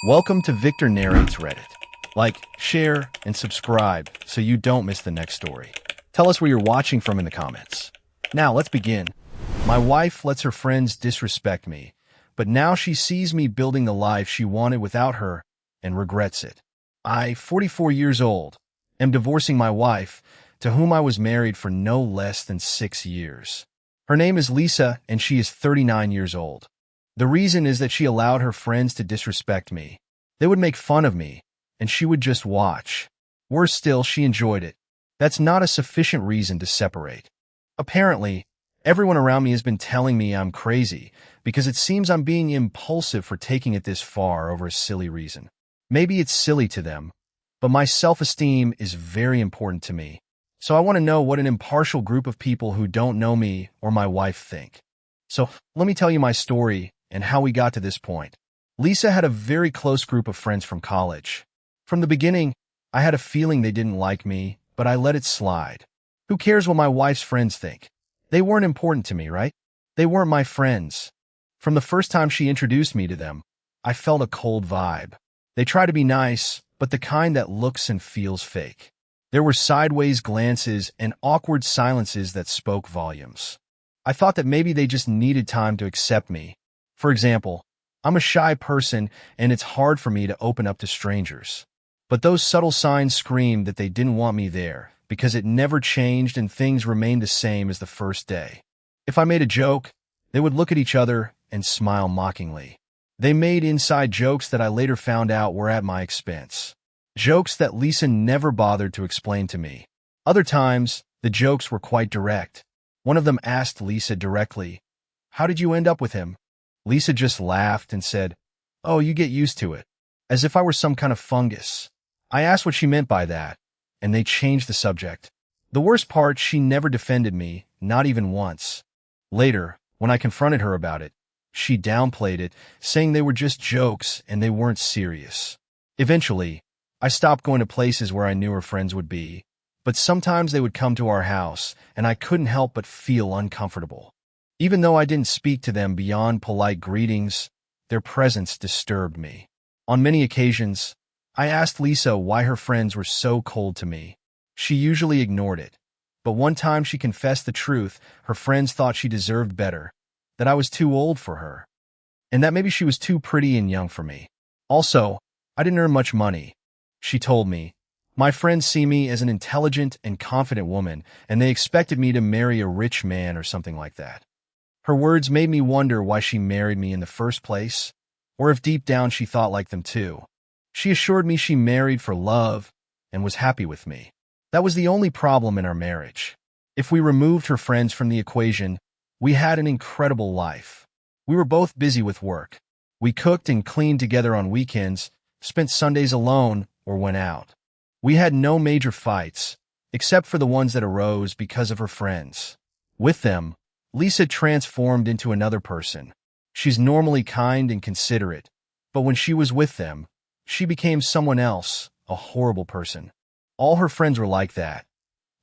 Welcome to Victor Narrates Reddit. Like, share, and subscribe so you don't miss the next story. Tell us where you're watching from in the comments. Now, let's begin. My wife lets her friends disrespect me, but now she sees me building the life she wanted without her and regrets it. I, 44 years old, am divorcing my wife, to whom I was married for no less than 6 years. Her name is Lisa, and she is 39 years old. The reason is that she allowed her friends to disrespect me. They would make fun of me, and she would just watch. Worse still, she enjoyed it. That's not a sufficient reason to separate. Apparently, everyone around me has been telling me I'm crazy because it seems I'm being impulsive for taking it this far over a silly reason. Maybe it's silly to them, but my self-esteem is very important to me. So I want to know what an impartial group of people who don't know me or my wife think. So let me tell you my story and how we got to this point. Lisa had a very close group of friends from college. From the beginning, I had a feeling they didn't like me, but I let it slide. Who cares what my wife's friends think? They weren't important to me, right? They weren't my friends. From the first time she introduced me to them, I felt a cold vibe. They try to be nice, but the kind that looks and feels fake. There were sideways glances and awkward silences that spoke volumes. I thought that maybe they just needed time to accept me. For example, I'm a shy person and it's hard for me to open up to strangers. But those subtle signs screamed that they didn't want me there because it never changed and things remained the same as the first day. If I made a joke, they would look at each other and smile mockingly. They made inside jokes that I later found out were at my expense. Jokes that Lisa never bothered to explain to me. Other times, the jokes were quite direct. One of them asked Lisa directly, "How did you end up with him?" Lisa just laughed and said, "Oh, you get used to it," as if I were some kind of fungus. I asked what she meant by that, and they changed the subject. The worst part, she never defended me, not even once. Later, when I confronted her about it, she downplayed it, saying they were just jokes and they weren't serious. Eventually, I stopped going to places where I knew her friends would be, but sometimes they would come to our house, and I couldn't help but feel uncomfortable. Even though I didn't speak to them beyond polite greetings, their presence disturbed me. On many occasions, I asked Lisa why her friends were so cold to me. She usually ignored it, but one time she confessed the truth. Her friends thought she deserved better, that I was too old for her, and that maybe she was too pretty and young for me. Also, I didn't earn much money. She told me, "My friends see me as an intelligent and confident woman, and they expected me to marry a rich man or something like that." Her words made me wonder why she married me in the first place, or if deep down she thought like them too. She assured me she married for love and was happy with me. That was the only problem in our marriage. If we removed her friends from the equation, we had an incredible life. We were both busy with work. We cooked and cleaned together on weekends, spent Sundays alone, or went out. We had no major fights, except for the ones that arose because of her friends. With them, Lisa transformed into another person. She's normally kind and considerate, but when she was with them, she became someone else, a horrible person. All her friends were like that.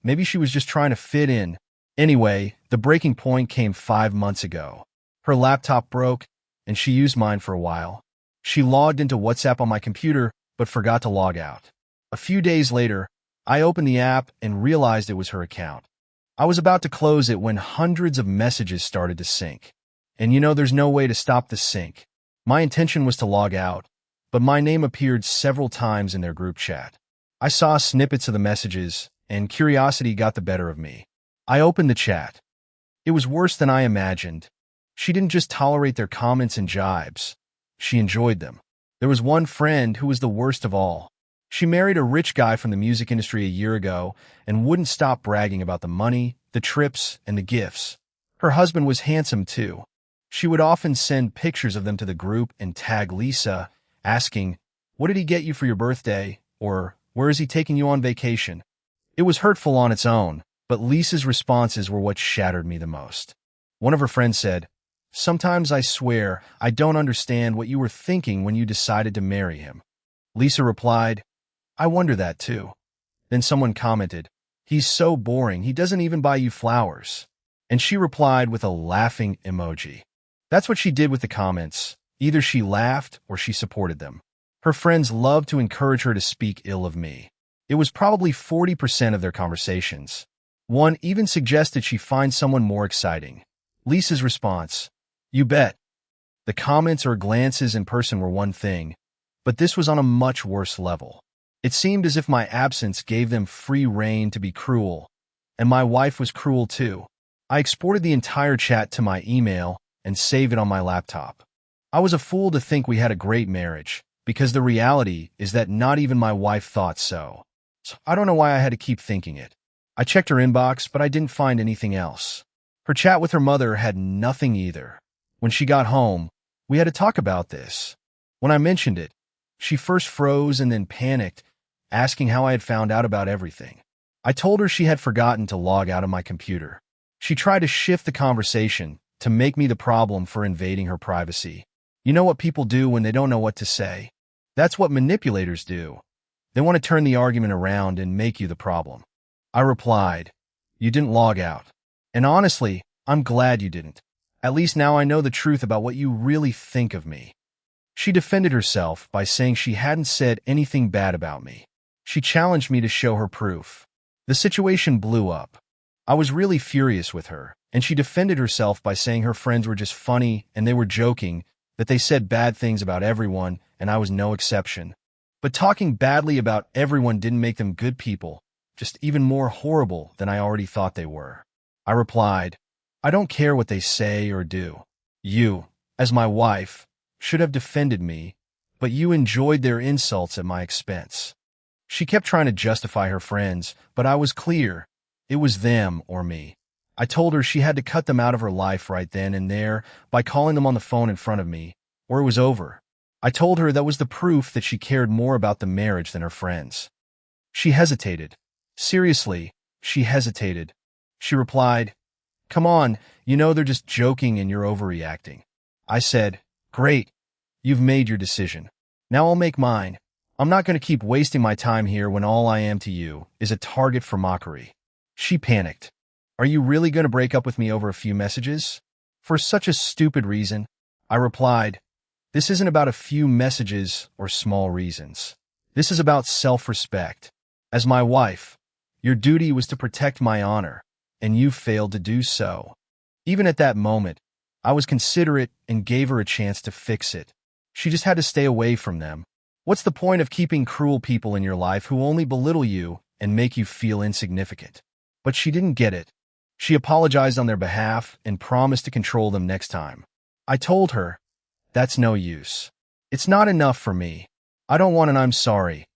Maybe she was just trying to fit in. Anyway, the breaking point came 5 months ago. Her laptop broke, and she used mine for a while. She logged into WhatsApp on my computer, but forgot to log out. A few days later, I opened the app and realized it was her account. I was about to close it when hundreds of messages started to sync. And there's no way to stop the sync. My intention was to log out, but my name appeared several times in their group chat. I saw snippets of the messages, and curiosity got the better of me. I opened the chat. It was worse than I imagined. She didn't just tolerate their comments and jibes. She enjoyed them. There was one friend who was the worst of all. She married a rich guy from the music industry a year ago and wouldn't stop bragging about the money, the trips, and the gifts. Her husband was handsome too. She would often send pictures of them to the group and tag Lisa, asking, "What did he get you for your birthday?" or "Where is he taking you on vacation?" It was hurtful on its own, but Lisa's responses were what shattered me the most. One of her friends said, "Sometimes I swear I don't understand what you were thinking when you decided to marry him." Lisa replied, "I wonder that too." Then someone commented, "He's so boring, he doesn't even buy you flowers." And she replied with a laughing emoji. That's what she did with the comments. Either she laughed or she supported them. Her friends loved to encourage her to speak ill of me. It was probably 40% of their conversations. One even suggested she find someone more exciting. Lisa's response, "You bet." The comments or glances in person were one thing, but this was on a much worse level. It seemed as if my absence gave them free rein to be cruel, and my wife was cruel too. I exported the entire chat to my email and saved it on my laptop. I was a fool to think we had a great marriage, because the reality is that not even my wife thought so. So I don't know why I had to keep thinking it. I checked her inbox, but I didn't find anything else. Her chat with her mother had nothing either. When she got home, we had to talk about this. When I mentioned it, she first froze and then panicked, asking how I had found out about everything. I told her she had forgotten to log out of my computer. She tried to shift the conversation to make me the problem for invading her privacy. You know what people do when they don't know what to say? That's what manipulators do. They want to turn the argument around and make you the problem. I replied, "You didn't log out. And honestly, I'm glad you didn't. At least now I know the truth about what you really think of me." She defended herself by saying she hadn't said anything bad about me. She challenged me to show her proof. The situation blew up. I was really furious with her, and she defended herself by saying her friends were just funny and they were joking, that they said bad things about everyone and I was no exception. But talking badly about everyone didn't make them good people, just even more horrible than I already thought they were. I replied, "I don't care what they say or do. You, as my wife, should have defended me, but you enjoyed their insults at my expense." She kept trying to justify her friends, but I was clear. It was them or me. I told her she had to cut them out of her life right then and there by calling them on the phone in front of me, or it was over. I told her that was the proof that she cared more about the marriage than her friends. She hesitated. Seriously, she hesitated. She replied, "Come on, you know they're just joking and you're overreacting." I said, "Great, you've made your decision. Now I'll make mine. I'm not going to keep wasting my time here when all I am to you is a target for mockery." She panicked. "Are you really going to break up with me over a few messages? For such a stupid reason?" I replied, "This isn't about a few messages or small reasons. This is about self-respect. As my wife, your duty was to protect my honor, and you failed to do so." Even at that moment, I was considerate and gave her a chance to fix it. She just had to stay away from them. What's the point of keeping cruel people in your life who only belittle you and make you feel insignificant? But she didn't get it. She apologized on their behalf and promised to control them next time. I told her, "That's no use. It's not enough for me. I don't want an I'm sorry.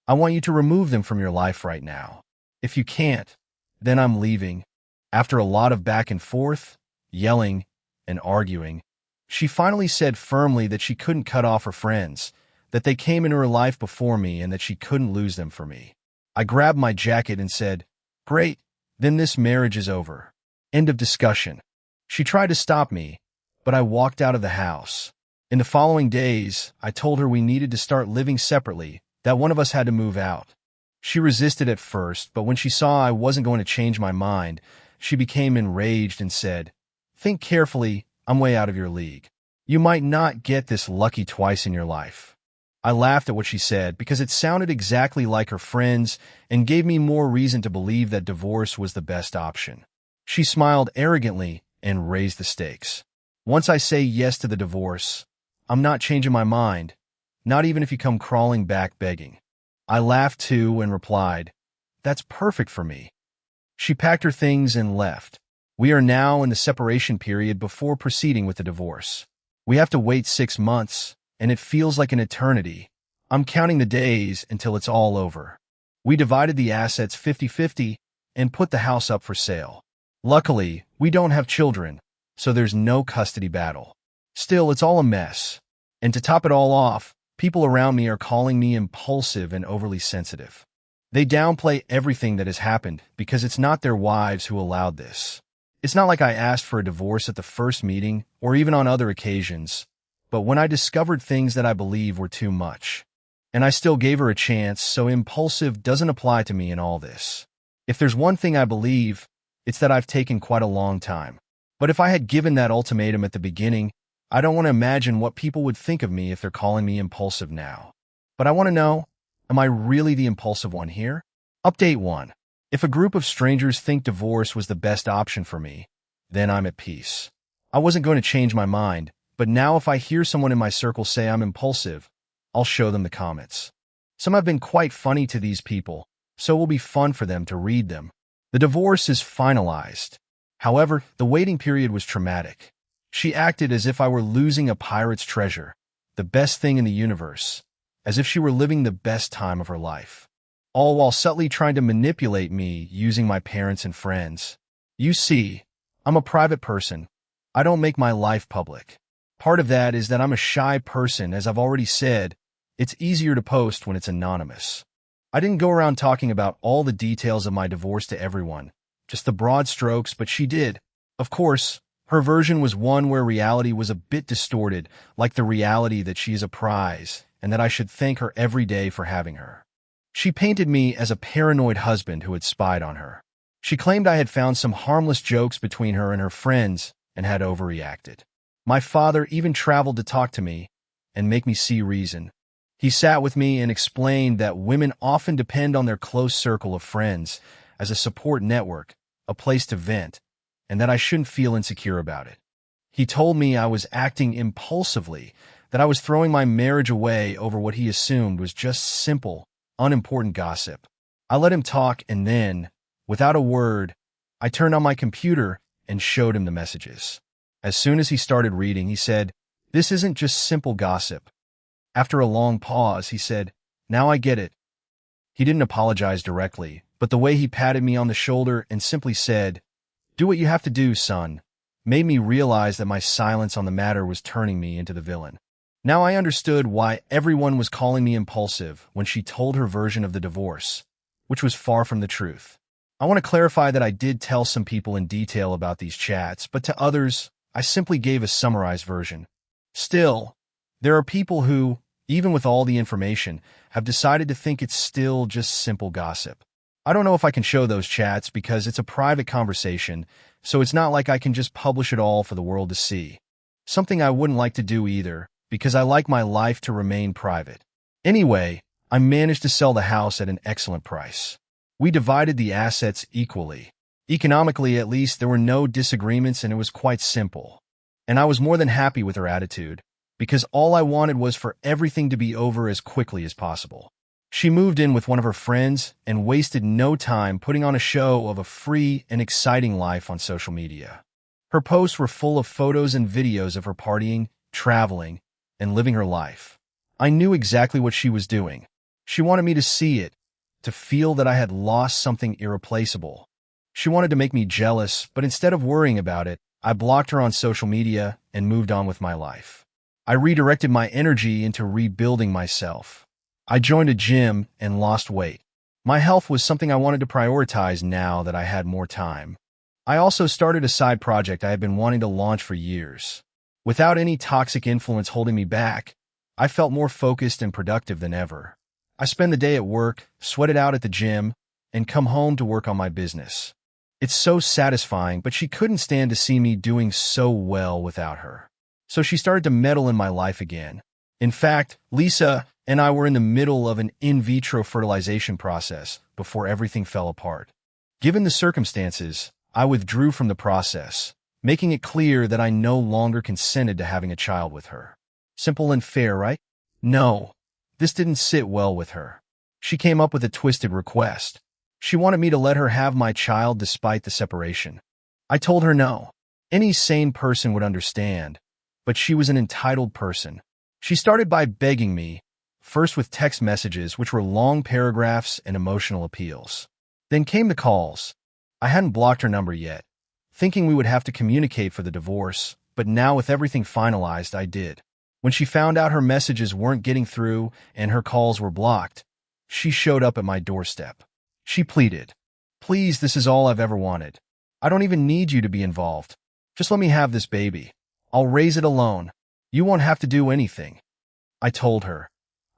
I want you to remove them from your life right now. If you can't, then I'm leaving." After a lot of back and forth, yelling, and arguing, she finally said firmly that she couldn't cut off her friends, that they came into her life before me and that she couldn't lose them for me. I grabbed my jacket and said, "Great, then this marriage is over. End of discussion." She tried to stop me, but I walked out of the house. In the following days, I told her we needed to start living separately, that one of us had to move out. She resisted at first, but when she saw I wasn't going to change my mind, she became enraged and said, "Think carefully, I'm way out of your league. You might not get this lucky twice in your life." I laughed at what she said because it sounded exactly like her friends and gave me more reason to believe that divorce was the best option. She smiled arrogantly and raised the stakes. Once I say yes to the divorce, I'm not changing my mind, not even if you come crawling back begging. I laughed too and replied, "That's perfect for me." She packed her things and left. We are now in the separation period before proceeding with the divorce. We have to wait 6 months, and it feels like an eternity. I'm counting the days until it's all over. We divided the assets 50-50 and put the house up for sale. Luckily, we don't have children, so there's no custody battle. Still, it's all a mess. And to top it all off, people around me are calling me impulsive and overly sensitive. They downplay everything that has happened because it's not their wives who allowed this. It's not like I asked for a divorce at the first meeting or even on other occasions, but when I discovered things that I believe were too much. And I still gave her a chance, so impulsive doesn't apply to me in all this. If there's one thing I believe, it's that I've taken quite a long time. But if I had given that ultimatum at the beginning, I don't want to imagine what people would think of me if they're calling me impulsive now. But I want to know, am I really the impulsive one here? Update 1. If a group of strangers think divorce was the best option for me, then I'm at peace. I wasn't going to change my mind, but now if I hear someone in my circle say I'm impulsive, I'll show them the comments. Some have been quite funny to these people, so it will be fun for them to read them. The divorce is finalized. However, the waiting period was traumatic. She acted as if I were losing a pirate's treasure, the best thing in the universe, as if she were living the best time of her life, all while subtly trying to manipulate me using my parents and friends. You see, I'm a private person. I don't make my life public. Part of that is that I'm a shy person. As I've already said, it's easier to post when it's anonymous. I didn't go around talking about all the details of my divorce to everyone, just the broad strokes, but she did. Of course, her version was one where reality was a bit distorted, like the reality that she is a prize and that I should thank her every day for having her. She painted me as a paranoid husband who had spied on her. She claimed I had found some harmless jokes between her and her friends and had overreacted. My father even traveled to talk to me and make me see reason. He sat with me and explained that women often depend on their close circle of friends as a support network, a place to vent, and that I shouldn't feel insecure about it. He told me I was acting impulsively, that I was throwing my marriage away over what he assumed was just simple, unimportant gossip. I let him talk, and then, without a word, I turned on my computer and showed him the messages. As soon as he started reading, he said, "This isn't just simple gossip." After a long pause, he said, "Now I get it." He didn't apologize directly, but the way he patted me on the shoulder and simply said, "Do what you have to do, son," made me realize that my silence on the matter was turning me into the villain. Now I understood why everyone was calling me impulsive when she told her version of the divorce, which was far from the truth. I want to clarify that I did tell some people in detail about these chats, but to others, I simply gave a summarized version. Still, there are people who, even with all the information, have decided to think it's still just simple gossip. I don't know if I can show those chats because it's a private conversation, so it's not like I can just publish it all for the world to see. Something I wouldn't like to do either, because I like my life to remain private. Anyway, I managed to sell the house at an excellent price. We divided the assets equally. Economically, at least, there were no disagreements and it was quite simple. And I was more than happy with her attitude, because all I wanted was for everything to be over as quickly as possible. She moved in with one of her friends and wasted no time putting on a show of a free and exciting life on social media. Her posts were full of photos and videos of her partying, traveling, and living her life. I knew exactly what she was doing. She wanted me to see it, to feel that I had lost something irreplaceable. She wanted to make me jealous, but instead of worrying about it, I blocked her on social media and moved on with my life. I redirected my energy into rebuilding myself. I joined a gym and lost weight. My health was something I wanted to prioritize now that I had more time. I also started a side project I had been wanting to launch for years. Without any toxic influence holding me back, I felt more focused and productive than ever. I spend the day at work, sweat it out at the gym, and come home to work on my business. It's so satisfying, but she couldn't stand to see me doing so well without her. So she started to meddle in my life again. In fact, Lisa and I were in the middle of an in vitro fertilization process before everything fell apart. Given the circumstances, I withdrew from the process, making it clear that I no longer consented to having a child with her. Simple and fair, right? No, this didn't sit well with her. She came up with a twisted request. She wanted me to let her have my child despite the separation. I told her no. Any sane person would understand, but she was an entitled person. She started by begging me, first with text messages which were long paragraphs and emotional appeals. Then came the calls. I hadn't blocked her number yet, thinking we would have to communicate for the divorce, but now with everything finalized, I did. When she found out her messages weren't getting through and her calls were blocked, she showed up at my doorstep. She pleaded, "Please, this is all I've ever wanted. I don't even need you to be involved. Just let me have this baby. I'll raise it alone. You won't have to do anything." I told her,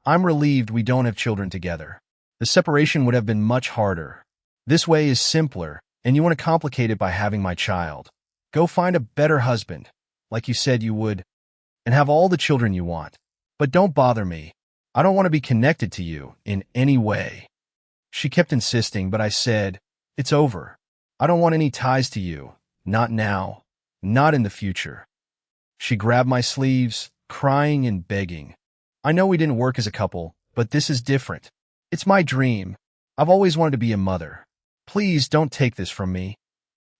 "I'm relieved we don't have children together. The separation would have been much harder. This way is simpler, and you want to complicate it by having my child. Go find a better husband, like you said you would, and have all the children you want. But don't bother me. I don't want to be connected to you in any way. She kept insisting, but I said, it's over. I don't want any ties to you. Not now. Not in the future. She grabbed my sleeves, crying and begging. I know we didn't work as a couple, but this is different. It's my dream. I've always wanted to be a mother. Please don't take this from me.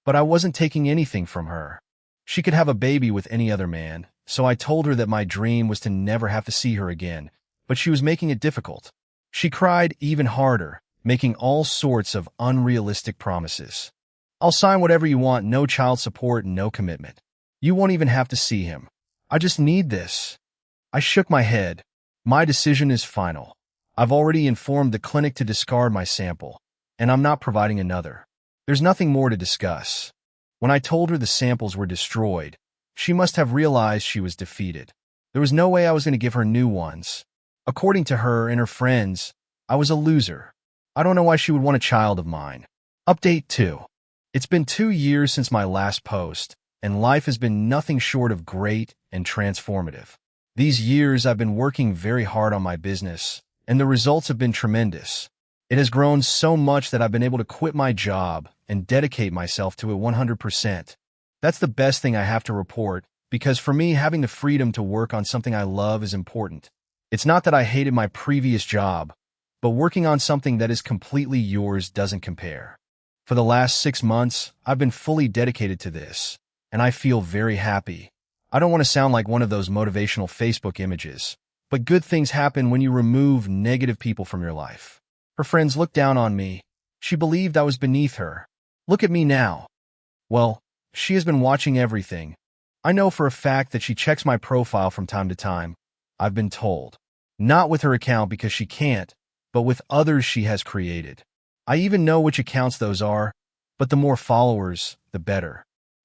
But I wasn't taking anything from her. She could have a baby with any other man, so I told her that my dream was to never have to see her again, but she was making it difficult. She cried even harder, making all sorts of unrealistic promises. I'll sign whatever you want, no child support, no commitment. You won't even have to see him. I just need this. I shook my head. My decision is final. I've already informed the clinic to discard my sample, and I'm not providing another. There's nothing more to discuss. When I told her the samples were destroyed, she must have realized she was defeated. There was no way I was going to give her new ones. According to her and her friends, I was a loser. I don't know why she would want a child of mine. Update 2. It's been 2 years since my last post, and life has been nothing short of great and transformative. These years I've been working very hard on my business, and the results have been tremendous. It has grown so much that I've been able to quit my job and dedicate myself to it 100%. That's the best thing I have to report, because for me, having the freedom to work on something I love is important. It's not that I hated my previous job, but working on something that is completely yours doesn't compare. For the last 6 months, I've been fully dedicated to this, and I feel very happy. I don't want to sound like one of those motivational Facebook images, but good things happen when you remove negative people from your life. Her friends looked down on me. She believed I was beneath her. Look at me now. Well, she has been watching everything. I know for a fact that she checks my profile from time to time. I've been told. Not with her account because she can't, but with others she has created. I even know which accounts those are, but the more followers, the better.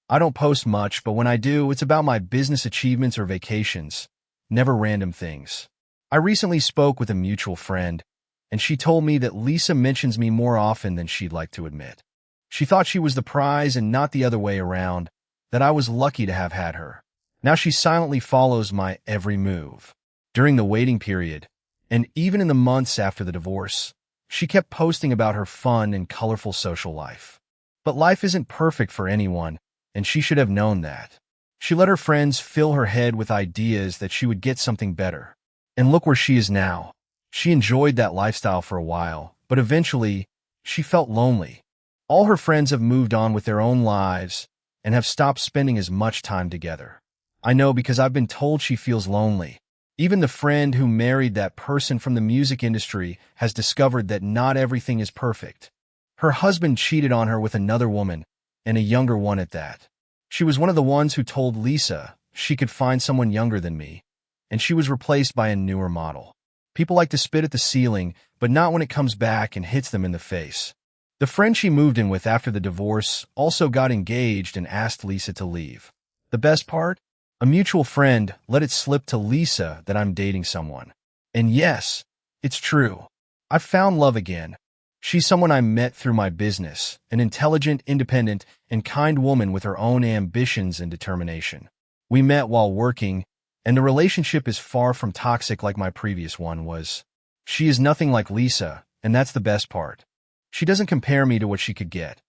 I don't post much, but when I do, it's about my business achievements or vacations, never random things. I recently spoke with a mutual friend, and she told me that Lisa mentions me more often than she'd like to admit. She thought she was the prize and not the other way around, that I was lucky to have had her. Now she silently follows my every move. During the waiting period, and even in the months after the divorce, she kept posting about her fun and colorful social life. But life isn't perfect for anyone, and she should have known that. She let her friends fill her head with ideas that she would get something better. And look where she is now. She enjoyed that lifestyle for a while, but eventually, she felt lonely. All her friends have moved on with their own lives and have stopped spending as much time together. I know because I've been told she feels lonely. Even the friend who married that person from the music industry has discovered that not everything is perfect. Her husband cheated on her with another woman, and a younger one at that. She was one of the ones who told Lisa she could find someone younger than me, and she was replaced by a newer model. People like to spit at the ceiling, but not when it comes back and hits them in the face. The friend she moved in with after the divorce also got engaged and asked Lisa to leave. The best part? A mutual friend let it slip to Lisa that I'm dating someone. And yes, it's true. I've found love again. She's someone I met through my business, an intelligent, independent, and kind woman with her own ambitions and determination. We met while working, and the relationship is far from toxic like my previous one was. She is nothing like Lisa, and that's the best part. She doesn't compare me to what she could get.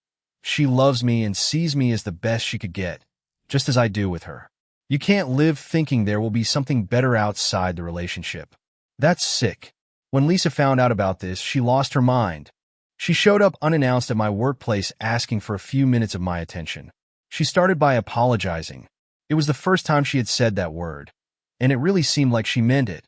She loves me and sees me as the best she could get, just as I do with her. You can't live thinking there will be something better outside the relationship. That's sick. When Lisa found out about this, she lost her mind. She showed up unannounced at my workplace asking for a few minutes of my attention. She started by apologizing. It was the first time she had said that word, and it really seemed like she meant it.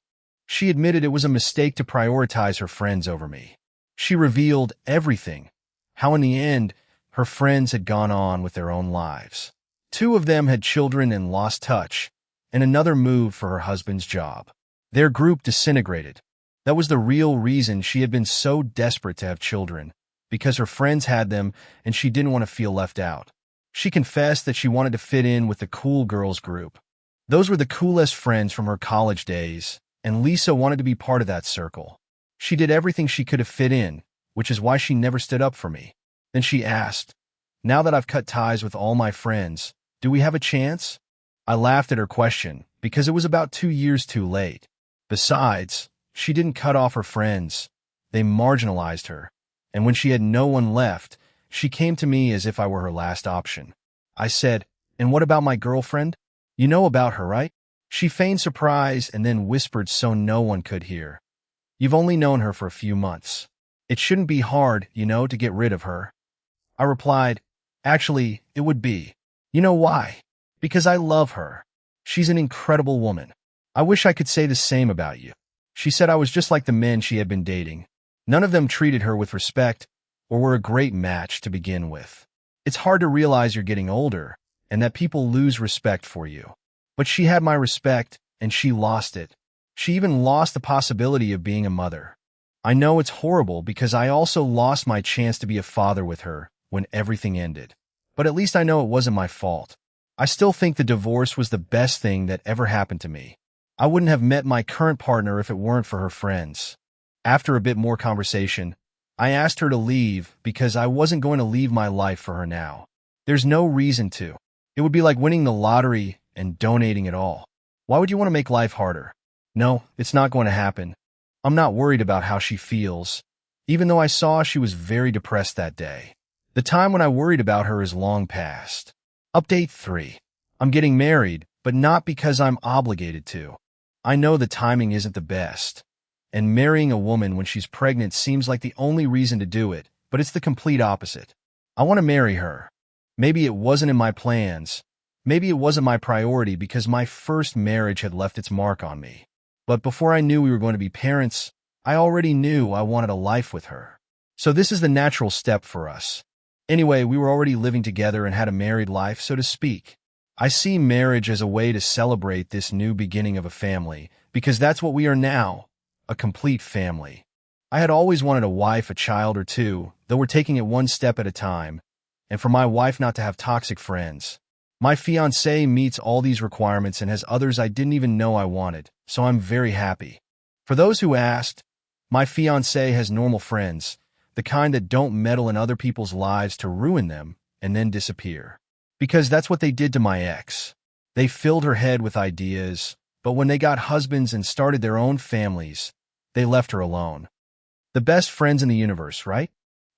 She admitted it was a mistake to prioritize her friends over me. She revealed everything, how in the end, her friends had gone on with their own lives. 2 of them had children and lost touch, and another moved for her husband's job. Their group disintegrated. That was the real reason she had been so desperate to have children, because her friends had them and she didn't want to feel left out. She confessed that she wanted to fit in with the cool girls group. Those were the coolest friends from her college days, and Lisa wanted to be part of that circle. She did everything she could to fit in, which is why she never stood up for me. Then she asked, "Now that I've cut ties with all my friends, do we have a chance?" I laughed at her question, because it was about 2 years too late. Besides, She didn't cut off her friends. They marginalized her. And when she had no one left, she came to me as if I were her last option. I said, "And what about my girlfriend? You know about her, right?" She feigned surprise and then whispered so no one could hear, "You've only known her for a few months. It shouldn't be hard, to get rid of her." I replied, "Actually, it would be. You know why? Because I love her. She's an incredible woman. I wish I could say the same about you." She said I was just like the men she had been dating. None of them treated her with respect or were a great match to begin with. It's hard to realize you're getting older and that people lose respect for you. But she had my respect, and she lost it. She even lost the possibility of being a mother. I know it's horrible because I also lost my chance to be a father with her when everything ended. But at least I know it wasn't my fault. I still think the divorce was the best thing that ever happened to me. I wouldn't have met my current partner if it weren't for her friends. After a bit more conversation, I asked her to leave because I wasn't going to leave my life for her now. There's no reason to. It would be like winning the lottery and donating it all. Why would you want to make life harder? No, it's not going to happen. I'm not worried about how she feels, even though I saw she was very depressed that day. The time when I worried about her is long past. Update 3. I'm getting married, but not because I'm obligated to. I know the timing isn't the best, and marrying a woman when she's pregnant seems like the only reason to do it, but it's the complete opposite. I want to marry her. Maybe it wasn't in my plans. Maybe it wasn't my priority because my first marriage had left its mark on me. But before I knew we were going to be parents, I already knew I wanted a life with her. So this is the natural step for us. Anyway, we were already living together and had a married life, so to speak. I see marriage as a way to celebrate this new beginning of a family, because that's what we are now, a complete family. I had always wanted a wife, a child or two, though we're taking it one step at a time, and for my wife not to have toxic friends. My fiancé meets all these requirements and has others I didn't even know I wanted, so I'm very happy. For those who asked, my fiancé has normal friends, the kind that don't meddle in other people's lives to ruin them and then disappear. Because that's what they did to my ex. They filled her head with ideas, but when they got husbands and started their own families, they left her alone. The best friends in the universe, right?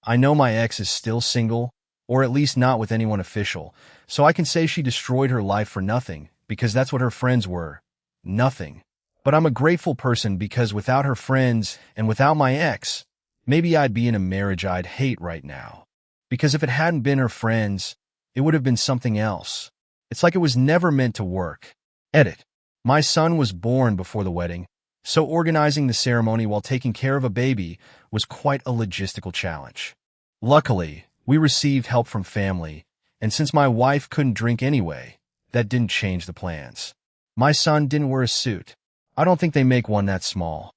I know my ex is still single, or at least not with anyone official, so I can say she destroyed her life for nothing, because that's what her friends were. Nothing. But I'm a grateful person because without her friends and without my ex, maybe I'd be in a marriage I'd hate right now. Because if it hadn't been her friends, it would have been something else. It's like it was never meant to work. Edit. My son was born before the wedding, so organizing the ceremony while taking care of a baby was quite a logistical challenge. Luckily, we received help from family, and since my wife couldn't drink anyway, that didn't change the plans. My son didn't wear a suit. I don't think they make one that small.